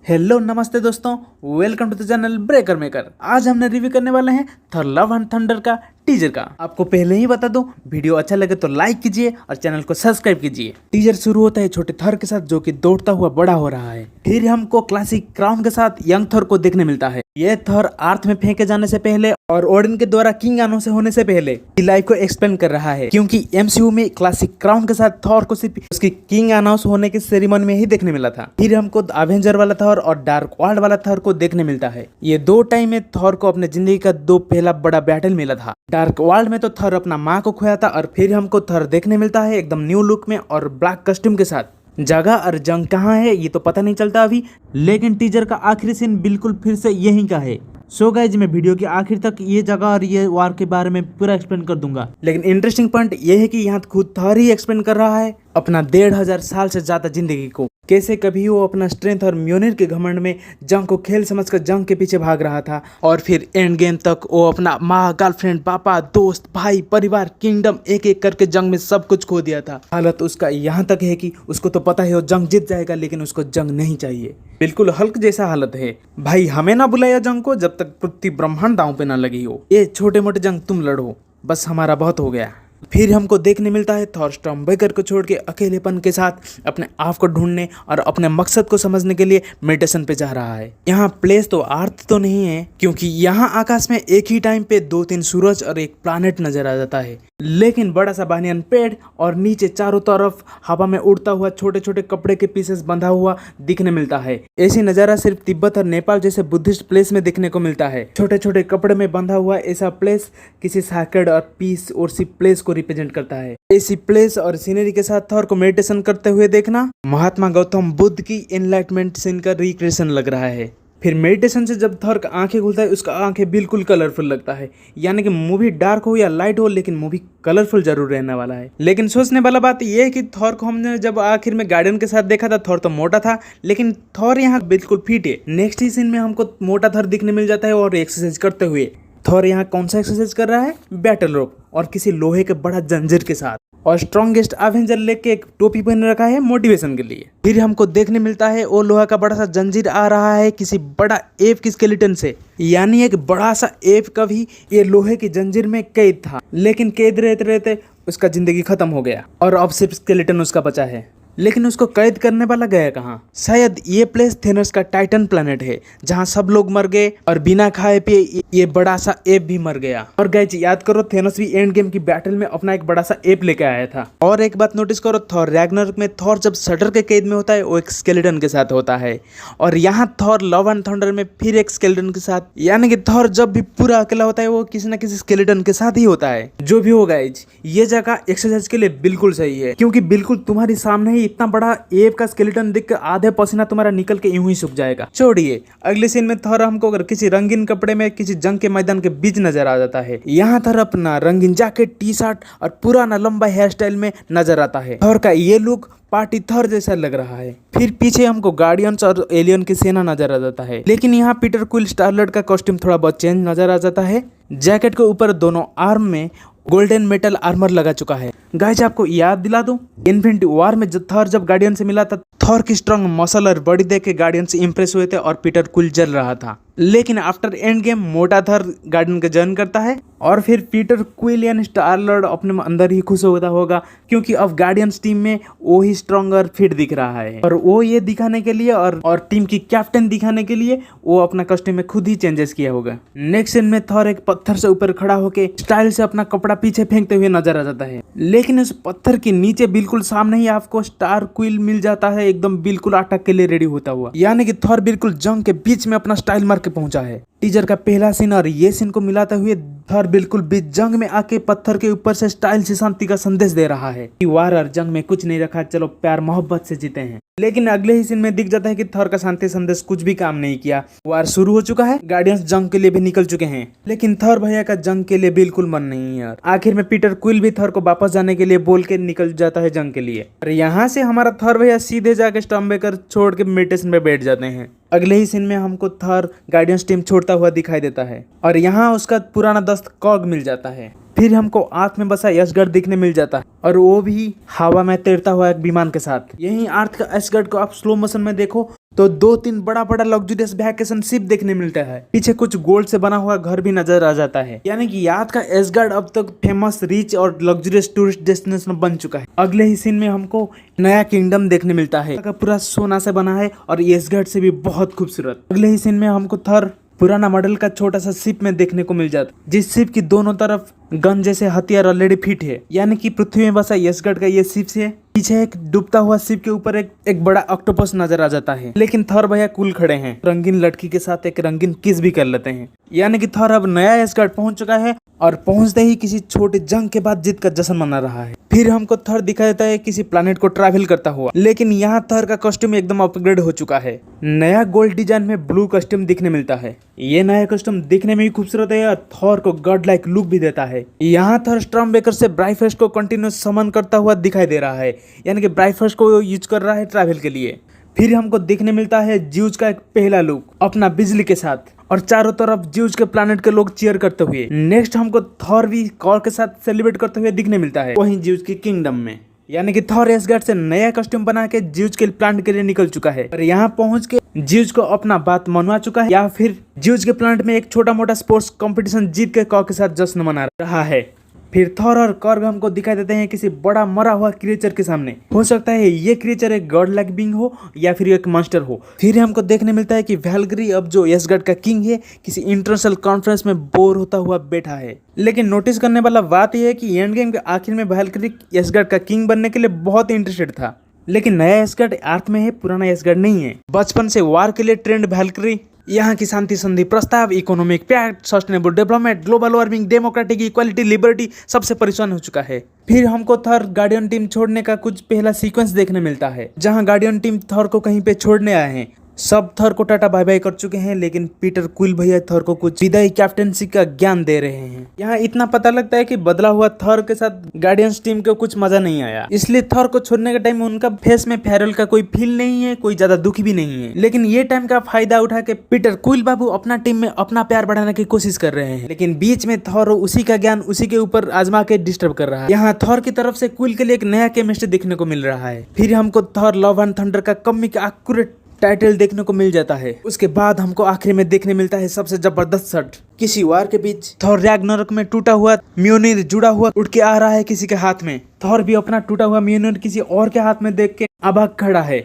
Hello नमस्ते दोस्तों, welcome to the channel breaker maker. आज हमने रिव्यू करने वाले हैं थॉर लव एंड थंडर का टीजर का। आपको पहले ही बता दूं, वीडियो अच्छा लगे तो लाइक कीजिए और चैनल को सब्सक्राइब कीजिए। टीजर शुरू होता है छोटे थॉर के साथ जो कि दौड़ता हुआ बड़ा हो रहा है। फिर हमको क्लासिक क्राउन के साथ यंग थॉर को देखने मिलता है। ये थॉर अर्थ में फेंके जाने से पहले और ओडिन के द्वारा किंग आनोस होने से पहले लाइफ को एक्सप्लेन कर रहा है, क्योंकि एमसीयू में क्लासिक क्राउन के साथ थॉर को सिर्फ उसकी किंग आनोस होने की सेरेमनी में ही देखने मिला था। फिर हमको अवेंजर वाला थॉर और डार्क वर्ल्ड वाला थॉर को देखने मिलता है। ये दो टाइम में थॉर को अपने जिंदगी का दो पहला बड़ा बैटल मिला था। डार्क वर्ल्ड में तो थॉर अपना माँ को खोया था और फिर हमको थॉर देखने मिलता है एकदम न्यू लुक में और ब्लैक कस्ट्यूम के साथ। जगह और जंग कहाँ है ये तो पता नहीं चलता अभी, लेकिन टीजर का आखिरी सीन बिल्कुल फिर से यहीं का है। सो गाइज, मैं वीडियो के आखिर तक ये जगह और ये वार के बारे में पूरा एक्सप्लेन कर दूंगा। लेकिन इंटरेस्टिंग पॉइंट ये है कि यहाँ खुद थॉर ही एक्सप्लेन कर रहा है अपना 1500 साल से ज्यादा जिंदगी को। कैसे कभी वो अपना स्ट्रेंथ और म्योनिर के घमंड में जंग को खेल समझकर जंग के पीछे भाग रहा था, और फिर एंड गेम तक वो अपना माँ, गर्लफ्रेंड, पापा, दोस्त, भाई, परिवार, किंगडम एक एक करके जंग में सब कुछ खो दिया था। हालत उसका यहाँ तक है कि उसको तो पता है वो जंग जीत जाएगा, लेकिन उसको जंग नहीं चाहिए। बिल्कुल हल्क जैसा हालत है। भाई, हमें ना बुलाया जंग को जब तक पृथ्वी ब्रह्मांड दांव पे ना लगी हो। ये छोटे मोटे जंग तुम लड़ो, बस हमारा बहुत हो गया। फिर हमको देखने मिलता है थॉर स्टॉर्मब्रेकर को छोड़ के अकेलेपन के साथ अपने आप को ढूंढने और अपने मकसद को समझने के लिए मेडिटेशन पे जा रहा है। यहाँ प्लेस तो अर्थ तो नहीं है, क्योंकि यहाँ आकाश में एक ही टाइम पे 2-3 सूरज और एक प्लानेट नजर आ जाता है, लेकिन बड़ा सा बानियन पेड़ और नीचे चारों तरफ हवा में उड़ता हुआ छोटे छोटे कपड़े के पीसेस बंधा हुआ दिखने मिलता है। ऐसी नजारा सिर्फ तिब्बत और नेपाल जैसे बुद्धिस्ट प्लेस में देखने को मिलता है। छोटे छोटे कपड़े में बंधा हुआ ऐसा प्लेस किसी सैक्रेड और पीस और सी प्लेस को रिप्रेजेंट करता है। ऐसी प्लेस और सीनरी के साथ थॉर को मेडिटेशन करते हुए देखना महात्मा गौतम बुद्ध की एनलाइटमेंट सीन का रिक्रिएशन लग रहा है। फिर मेडिटेशन से जब थॉर का आंखें खुलता है, उसका आंखें बिल्कुल कलरफुल लगता है। यानी कि मूवी डार्क हो या लाइट हो, लेकिन मूवी कलरफुल जरूर रहने वाला है। लेकिन सोचने वाला बात यह है कि थॉर को हमने जब आखिर में गार्डियन के साथ देखा था, थॉर तो मोटा था, लेकिन थॉर यहाँ बिल्कुल फिट है। नेक्स्ट ही सीन में हमको मोटा थॉर दिखने मिल जाता है और एक्सरसाइज करते हुए। थॉर यहाँ कौन सा एक्सरसाइज कर रहा है? बैटल रोप और किसी लोहे के बड़ा जंजीर के साथ, और स्ट्रॉन्गेस्ट अवेंजर लेके एक टोपी पहन रखा है मोटिवेशन के लिए। फिर हमको देखने मिलता है वो लोहा का बड़ा सा जंजीर आ रहा है किसी बड़ा एप की स्केलेटन से। यानी एक बड़ा सा एप का भी ये लोहे की जंजीर में कैद था, लेकिन कैद रहते रहते उसका जिंदगी खत्म हो गया और अब सिर्फ स्केलेटन उसका बचा है। लेकिन उसको कैद करने वाला गया कहाँ? शायद ये प्लेस थेनोस का टाइटन प्लैनेट है, जहाँ सब लोग मर गए और बिना खाए पिए ये बड़ा सा एप भी मर गया। और गाइस, याद करो, थेनोस भी एंड गेम की बैटल में अपना एक बड़ा सा एप लेके आया था। और एक बात नोटिस करो, थॉर रैग्नारोक में थॉर जब शटर के कैद में होता है वो एक स्केलेटन के साथ होता है, और यहाँ थॉर लव एंड थंडर में फिर एक स्केलेटन के साथ। यानी कि थॉर जब भी पूरा अकेला होता है वो किसी न किसी स्केलेटन के साथ ही होता है। जो भी हो गाइस, ये जगह एक्सरसाइज के लिए बिल्कुल सही है, क्योंकि बिल्कुल तुम्हारी सामने ही इतना बड़ा एप का स्केलेटन देखकर आधे पसीना तुम्हारा निकल के यूं ही सूख जाएगा। छोड़िए, अगले सीन में थॉर हमको अगर किसी रंगीन कपड़े में किसी जंग के मैदान के बीच नजर आ जाता है। यहाँ थॉर अपना रंगीन जैकेट, टी शर्ट और पुराना लंबा हेयर स्टाइल में नजर आता है। थॉर का ये लुक पार्टी थॉर जैसा लग रहा है। फिर पीछे हमको गार्डियंस और एलियन की सेना नजर आ जाता है, लेकिन यहाँ पीटर क्विल स्टार-लॉर्ड का कॉस्ट्यूम थोड़ा बहुत चेंज नजर आ जाता है। जैकेट के ऊपर दोनों आर्म में गोल्डन मेटल आर्मर लगा चुका है। गाइस, आपको याद दिला दूं, इन्फिनिटी वॉर में थॉर जब गार्डियन से मिला था, थॉर की स्ट्रॉन्ग मसल और बॉडी देख के गार्डियन से इंप्रेस हुए थे और पीटर क्विल जल रहा था। लेकिन आफ्टर एंड गेम मोटा थॉर गार्डियन का जॉइन करता है, और फिर पीटर क्विल यानी स्टार-लॉर्ड अपने अंदर ही खुश होता होगा, क्योंकि अब गार्डियंस टीम में वो ही स्ट्रॉन्ग और फिट दिख रहा है। और वो ये दिखाने के लिए और टीम की कैप्टन दिखाने के लिए वो अपना कॉस्ट्यूम में खुद ही चेंजेस किया होगा। नेक्स्ट सीन में थॉर एक पत्थर से ऊपर खड़ा होके स्टाइल से अपना कपड़ा पीछे फेंकते हुए नजर आ जाता है, लेकिन उस पत्थर के नीचे बिल्कुल सामने ही आपको स्टार क्विल मिल जाता है, एकदम बिल्कुल अटैक के लिए रेडी होता हुआ। यानी कि थॉर बिल्कुल जंग के बीच में अपना स्टाइल मार के पहुंचा है। टीजर का पहला सीन और ये सीन को मिलाते हुए थॉर बिल्कुल बीच जंग में आके पत्थर के ऊपर से स्टाइल से शांति का संदेश दे रहा है कि वार और जंग में कुछ नहीं रखा, चलो प्यार मोहब्बत से जीते हैं। लेकिन अगले ही सीन में दिख जाता है कि थॉर का शांति संदेश कुछ भी काम नहीं किया। वार शुरू हो चुका है, गार्डियंस जंग के लिए भी निकल चुके हैं, लेकिन थॉर भैया का जंग के लिए बिल्कुल मन नहीं है यार। आखिर में पीटर क्विल भी थॉर को वापस जाने के लिए बोल के निकल जाता है जंग के लिए, और यहाँ से हमारा थॉर भैया सीधे जाके स्टॉर्मब्रेकर छोड़ के मेडिटेशन में बैठ जाते हैं। अगले ही सीन में हमको थॉर गार्डियंस टीम छोड़ता हुआ दिखाई देता है, और यहाँ उसका पुराना दोस्त कॉग मिल जाता है। फिर हमको आर्थ में बसा एसगर्ड दिखने मिल जाता है और वो भी हवा में तैरता हुआ एक विमान के साथ। यही आर्थ का एसगर्ड को आप स्लो मोशन में देखो तो 2-3 बड़ा बड़ा लग्जरियस वैकेशन शिप देखने मिलता है। पीछे कुछ गोल्ड से बना हुआ घर भी नजर आ जाता है। यानी कि आर्थ का एसगर्ड अब तक फेमस, रिच और लग्जरियस टूरिस्ट डेस्टिनेशन बन चुका है। अगले ही सीन में हमको नया किंगडम देखने मिलता है, पूरा सोना से बना है और एसगर्ड से भी बहुत खूबसूरत। अगले ही सीन में हमको थर पुराना मॉडल का छोटा सा शिप में देखने को मिल जाता, जिस शिप की दोनों तरफ गन जैसे हथियार ऑलरेडी फिट है। यानी कि पृथ्वी में बसा एसगर्ड का ये शिप है। पीछे एक डूबता हुआ शिप के ऊपर एक बड़ा ऑक्टोपस नजर आ जाता है। लेकिन थॉर भैया कूल खड़े हैं, रंगीन लड़की के साथ एक रंगीन किस भी कर लेते हैं। यानी कि थॉर अब नया एसगर्ड पहुंच चुका है और पहुंचते ही किसी छोटे जंग के बाद जीत का जश्न मना रहा है। फिर हमको थॉर दिखा देता है किसी प्लैनेट को ट्रैवल करता हुआ। लेकिन यहाँ थॉर का कॉस्ट्यूम एकदम अपग्रेड हो चुका है। नया गोल्ड डिजाइन में ब्लू कॉस्ट्यूम दिखने मिलता है। ये नया कॉस्ट्यूम दिखने में भी खूबसूरत है और थॉर को गॉड लाइक लुक भी देता है। यहाँ थॉर स्टॉर्मबेकर से ब्राइफस्ट को कंटिन्यूस समन करता हुआ दिखाई दे रहा है। यानी कि ब्राइफस्ट को यूज कर रहा है ट्रैवल के लिए। फिर हमको देखने मिलता है ज्यूज का एक पहला लुक अपना बिजली के साथ और चारों तरफ ज्यूज के प्लैनेट के लोग चीयर करते हुए। नेक्स्ट हमको थॉर भी कॉर के साथ सेलिब्रेट करते हुए दिखने मिलता है वहीं ज्यूज के किंगडम में। यानी कि थॉर एसगर्ड से नया कॉस्ट्यूम बना के ज्यूज के प्लैनेट के लिए निकल चुका है और यहाँ पहुंच के ज्यूज को अपना बात मनवा चुका है, या फिर ज्यूज के प्लैनेट में एक छोटा मोटा स्पोर्ट्स कंपटीशन जीत के कॉर के साथ जश्न मना रहा है। फिर थॉर और कॉर्ग हमको दिखाई देते हैं किसी बड़ा मरा हुआ क्रिएचर के सामने। हो सकता है ये क्रिएचर एक गॉड लाइक बीइंग हो या फिर एक मॉन्स्टर हो। फिर हमको देखने मिलता है कि वैल्करी अब जो एसगर्ड का किंग है किसी इंटरनेशनल कॉन्फ्रेंस में बोर होता हुआ बैठा है। लेकिन नोटिस करने वाला बात यह है कि एंड गेम के आखिर में वैल्करी एसगर्ड का किंग बनने के लिए बहुत इंटरेस्टेड था। लेकिन नया एसगर्ड अर्थ में है, पुराना एसगर्ड नहीं है। बचपन से वार के लिए ट्रेंड वैल्करी यहाँ की शांति संधि प्रस्ताव, economic pact, sustainable development, global warming, democratic equality, liberty सबसे परेशान हो चुका है। फिर हमको थॉर गार्डियन टीम छोड़ने का कुछ पहला सीक्वेंस देखने मिलता है, जहाँ गार्डियन टीम थॉर को कहीं पे छोड़ने आए हैं। सब थॉर को टाटा बाय बाय कर चुके हैं, लेकिन पीटर क्विल भैया थॉर को कुछ विदाई कैप्टनसी का ज्ञान दे रहे हैं। यहाँ इतना पता लगता है कि बदला हुआ थॉर के साथ गार्डियंस टीम को कुछ मजा नहीं आया, इसलिए थॉर को छोड़ने के टाइम उनका फेस में फेयरवेल का कोई फील नहीं है, कोई ज्यादा दुखी भी नहीं है। लेकिन ये टाइम का फायदा उठा के पीटर क्विल बाबू अपना टीम में अपना प्यार बढ़ाने की कोशिश कर रहे हैं। लेकिन बीच में थॉर उसी का ज्ञान उसी के ऊपर आजमा के डिस्टर्ब कर रहा है। यहाँ थॉर की तरफ से क्विल के लिए एक नया केमिस्ट्री देखने को मिल रहा है। फिर हमको थॉर लव एंड थंडर का कॉमिक एक्यूरेट टाइटल देखने को मिल जाता है। उसके बाद हमको आखिर में देखने मिलता है सबसे जबरदस्त शॉट। किसी वार के बीच थॉर रैग्नारोक में टूटा हुआ म्योनिर जुड़ा हुआ उठ के आ रहा है किसी के हाथ में। थॉर भी अपना टूटा हुआ म्योनिर किसी और के हाथ में देख के अबाक खड़ा है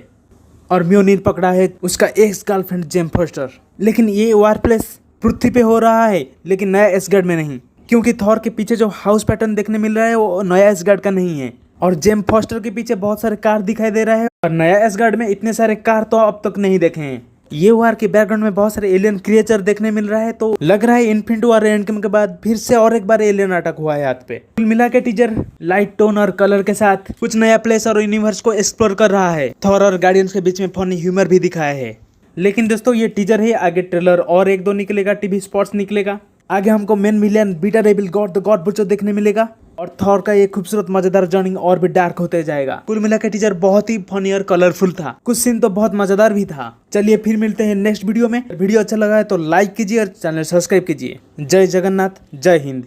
और म्योनिर पकड़ा है उसका एक्स गर्लफ्रेंड जेम फॉस्टर। लेकिन ये वार प्लेस पृथ्वी पे हो रहा है, लेकिन नया एसगर्ड में नहीं, क्योंकि थॉर के पीछे जो हाउस पैटर्न देखने मिल रहा है वो नया एसगर्ड का नहीं है। और जेम फॉस्टर के पीछे बहुत सारे कार दिखाई दे रहा है और नया एसगर्ड में इतने सारे कार तो अब तक नहीं देखे हैं। ये वार के बैकग्राउंड में बहुत सारे एलियन क्रिएचर देखने मिल रहा है, तो लग रहा है इन्फिनिटी वॉर एंड गेम के बाद फिर से और एक बार एलियन अटैक हुआ है हाथ पे। कुल मिला के टीजर लाइट टोन और कलर के साथ कुछ नया प्लेस और यूनिवर्स को एक्सप्लोर कर रहा है। थॉर और गार्डियंस के बीच में फनी ह्यूमर भी दिखाया है। लेकिन दोस्तों ये टीजर है, आगे ट्रेलर और 1-2 निकलेगा, टीवी स्पॉट्स निकलेगा। आगे हमको main villain Beta Ray Bill god the god butcher देखने मिलेगा और थॉर का ये खूबसूरत मजेदार जर्नी और भी डार्क होते जाएगा। कुल मिला के टीजर बहुत ही फनी और कलरफुल था, कुछ सीन तो बहुत मजेदार भी था। चलिए फिर मिलते हैं नेक्स्ट वीडियो में। वीडियो अच्छा लगा है तो लाइक कीजिए और चैनल सब्सक्राइब कीजिए। जय जगन्नाथ, जय हिंद।